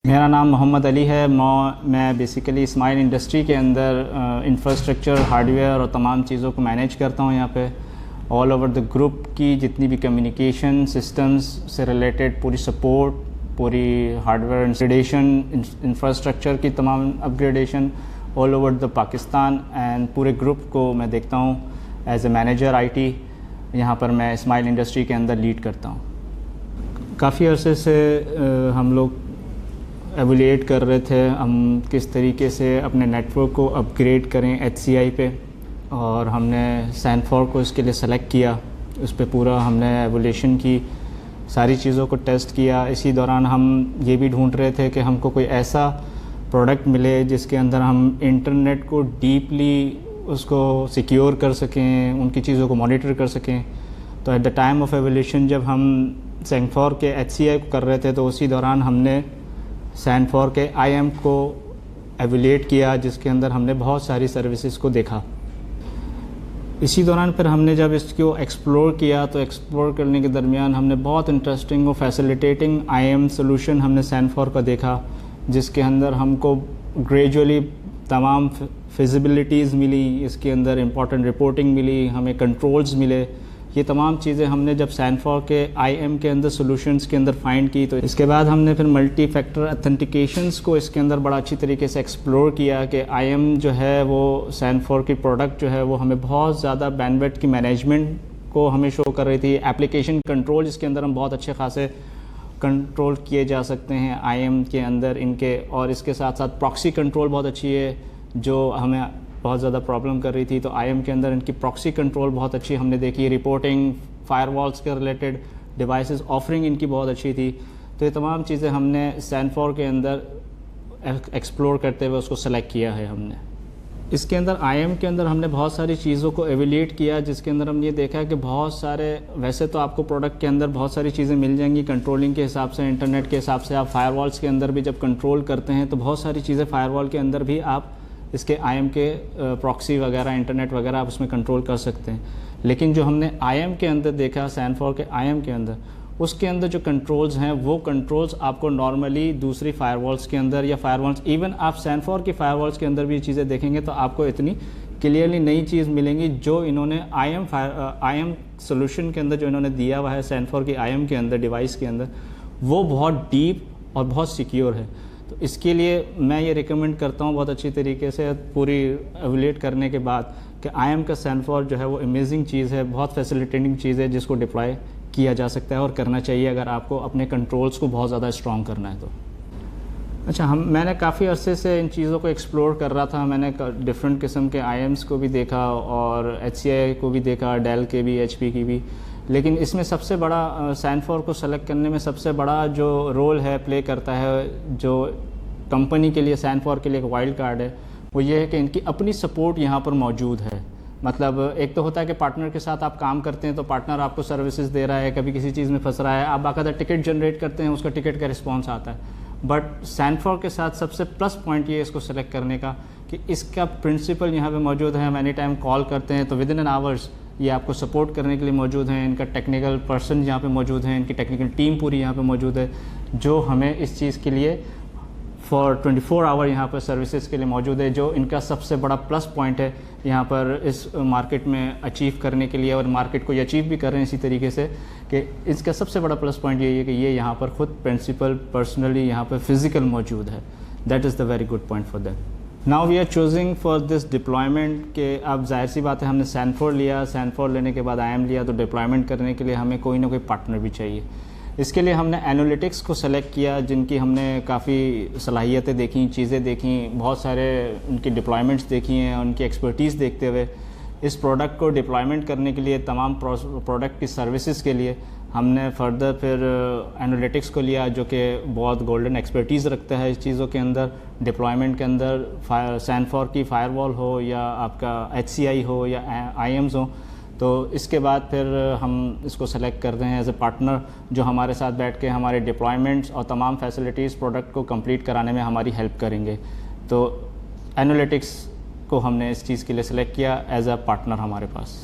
मेरा नाम मोहम्मद अली है। मैं बेसिकली स्माइल इंडस्ट्री के अंदर इंफ्रास्ट्रक्चर, हार्डवेयर और तमाम चीज़ों को मैनेज करता हूँ। यहाँ पे ऑल ओवर द ग्रुप की जितनी भी कम्युनिकेशन सिस्टम्स से रिलेटेड पूरी सपोर्ट, पूरी हार्डवेयर इंस्टॉलेशन, इंफ्रास्ट्रक्चर की तमाम upgradation all over the Pakistan and पूरे ग्रुप को मैं देखता हूँ एज ए मैनेजर आईटी। यहाँ पर मैं स्माइल इंडस्ट्री के अंदर लीड करता हूँ। काफ़ी अरसे से हम लोग एवोल्यूट कर रहे थे हम किस तरीके से अपने नेटवर्क को अपग्रेड करें HCI पे, और हमने सैनफोर को इसके लिए सेलेक्ट किया। उस पर पूरा हमने एवोल्यूशन की, सारी चीज़ों को टेस्ट किया। इसी दौरान हम ये भी ढूंढ रहे थे कि हमको कोई ऐसा प्रोडक्ट मिले जिसके अंदर हम इंटरनेट को डीपली उसको सिक्योर कर सकें, उनकी चीज़ों को मॉनिटर कर सकें। तो at the time of evolution जब हम सैनफोर के HCI को कर रहे थे तो उसी दौरान हमने सैनफोर के IM को एवोल्यूट किया, जिसके अंदर हमने बहुत सारी सर्विसेज को देखा। इसी दौरान फिर हमने जब इसको एक्सप्लोर किया तो एक्सप्लोर करने के दरमियान हमने बहुत इंटरेस्टिंग और फैसिलिटेटिंग IM सोल्यूशन हमने सैनफोर का देखा, जिसके अंदर हमको ग्रेजुअली तमाम फिजिबिलिटीज़ मिली, इसके अंदर इंपॉर्टेंट रिपोर्टिंग मिली, हमें कंट्रोल्स मिले। ये तमाम चीज़ें हमने जब सैनफोर के IM के अंदर सॉल्यूशंस के अंदर फाइंड की, तो इसके बाद हमने फिर मल्टी फैक्टर ऑथेंटिकेशंस को इसके अंदर बड़ा अच्छी तरीके से एक्सप्लोर किया कि IM जो है वो सैनफोर की प्रोडक्ट जो है वो हमें बहुत ज़्यादा बैंडविड्थ की मैनेजमेंट को हमें शो कर रही थी। एप्लीकेशन कंट्रोल इसके अंदर हम बहुत अच्छे खासे कंट्रोल किए जा सकते हैं IM के अंदर इनके, और इसके साथ साथ प्रॉक्सी कंट्रोल बहुत अच्छी है जो हमें बहुत ज़्यादा प्रॉब्लम कर रही थी। तो IM के अंदर इनकी प्रॉक्सी कंट्रोल बहुत अच्छी हमने देखी। रिपोर्टिंग, फायरवॉल्स के रिलेटेड डिवाइसेस ऑफरिंग इनकी बहुत अच्छी थी। तो ये तमाम चीज़ें हमने सैनफोर के अंदर एक्सप्लोर करते हुए उसको सेलेक्ट किया है हमने। इसके अंदर IM के अंदर हमने बहुत सारी चीज़ों को एवेल्यूएट किया, जिसके अंदर हम ये देखा कि बहुत सारे, वैसे तो आपको प्रोडक्ट के अंदर बहुत सारी चीज़ें मिल जाएंगी कंट्रोलिंग के हिसाब से, इंटरनेट के हिसाब से। आप फायरवॉल्स के अंदर भी जब कंट्रोल करते हैं तो बहुत सारी चीज़ें फायरवॉल के अंदर भी आप इसके IM के प्रॉक्सी वगैरह, इंटरनेट वगैरह आप उसमें कंट्रोल कर सकते हैं। लेकिन जो हमने IM के अंदर देखा, सैनफोर के IM के अंदर, उसके अंदर जो कंट्रोल्स हैं वो कंट्रोल्स आपको नॉर्मली दूसरी फायरवॉल्स के अंदर या फायरवॉल्स, इवन आप सैनफोर की फायरवॉल्स के अंदर भी चीज़ें देखेंगे तो आपको इतनी क्लियरली नई चीज़ मिलेंगी जो इन्होंने IM सोल्यूशन के अंदर जो इन्होंने दिया हुआ है सैनफोर की IM के अंदर, डिवाइस के अंदर, वो बहुत डीप और बहुत सिक्योर है। तो इसके लिए मैं ये रिकमेंड करता हूँ बहुत अच्छी तरीके से पूरी एवोल्यूट करने के बाद कि IM का सैनफोर जो है वो अमेजिंग चीज़ है, बहुत फैसिलिटेटिंग चीज़ है जिसको डिप्लॉय किया जा सकता है और करना चाहिए अगर आपको अपने कंट्रोल्स को बहुत ज़्यादा स्ट्रॉन्ग करना है तो। अच्छा, मैंने काफ़ी अरसे से इन चीज़ों को एक्सप्लोर कर रहा था। मैंने डिफरेंट किस्म के IMs को भी देखा और HCI को भी देखा, डेल के भी, HP की भी। लेकिन इसमें सबसे बड़ा सैनफोर को सेलेक्ट करने में सबसे बड़ा जो रोल है प्ले करता है, जो कंपनी के लिए, सैनफोर के लिए एक वाइल्ड कार्ड है, वो ये है कि इनकी अपनी सपोर्ट यहाँ पर मौजूद है। मतलब एक तो होता है कि पार्टनर के साथ आप काम करते हैं तो पार्टनर आपको सर्विसेज दे रहा है, कभी किसी चीज़ में फंस रहा है, आप बाकायदा टिकट जनरेट करते हैं, उसका टिकट का रिस्पॉन्स आता है। बट सैनफोर के साथ सबसे प्लस पॉइंट ये है इसको सेलेक्ट करने का कि इसका प्रिंसिपल यहाँ पे मौजूद है। हम एनी टाइम कॉल करते हैं तो विद इन एन आवर्स ये आपको सपोर्ट करने के लिए मौजूद हैं। इनका टेक्निकल पर्सन यहाँ पे मौजूद हैं, इनकी टेक्निकल टीम पूरी यहाँ पे मौजूद है जो हमें इस चीज़ के लिए फॉर 24 आवर यहाँ पर सर्विसेज के लिए मौजूद है, जो इनका सबसे बड़ा प्लस पॉइंट है यहाँ पर इस मार्केट में अचीव करने के लिए। और मार्केट को ये अचीव भी कर रहे हैं इसी तरीके से कि इसका सबसे बड़ा प्लस पॉइंट यही है कि ये यहाँ पर खुद प्रिंसिपल पर्सनली यहाँ पर फिजिकल मौजूद है। That is the very good point for them. Now we are choosing for this deployment के अब जाहिर सी बात है हमने सैनफोर लिया, सैनफोर लेने के बाद IM लिया, तो डिप्लॉयमेंट करने के लिए हमें कोई ना कोई पार्टनर भी चाहिए। इसके लिए हमने एनालिटिक्स को सेलेक्ट किया, जिनकी हमने काफ़ी सलाहियतें देखी, चीज़ें देखी, बहुत सारे उनकी डिप्लॉयमेंट्स देखी हैं। उनकी एक्सपर्टीज़ देखते हुए इस प्रोडक्ट को डिप्लॉयमेंट करने के लिए, तमाम प्रोडक्ट की सर्विसेज के लिए हमने फर्दर फिर एनालिटिक्स को लिया, जो कि बहुत गोल्डन एक्सपर्टीज़ रखता है इस चीज़ों के अंदर, डिप्लॉयमेंट के अंदर। सैनफोर की फायरवॉल हो या आपका HCI हो या IMs हो, तो इसके बाद फिर हम इसको सेलेक्ट करते हैं एज ए पार्टनर जो हमारे साथ बैठ के हमारे डिप्लॉयमेंट्स और तमाम फैसिलिटीज़ प्रोडक्ट को कंप्लीट कराने में हमारी हेल्प करेंगे। तो एनालिटिक्स को हमने इस चीज़ के लिए सेलेक्ट किया एज अ पार्टनर हमारे पास।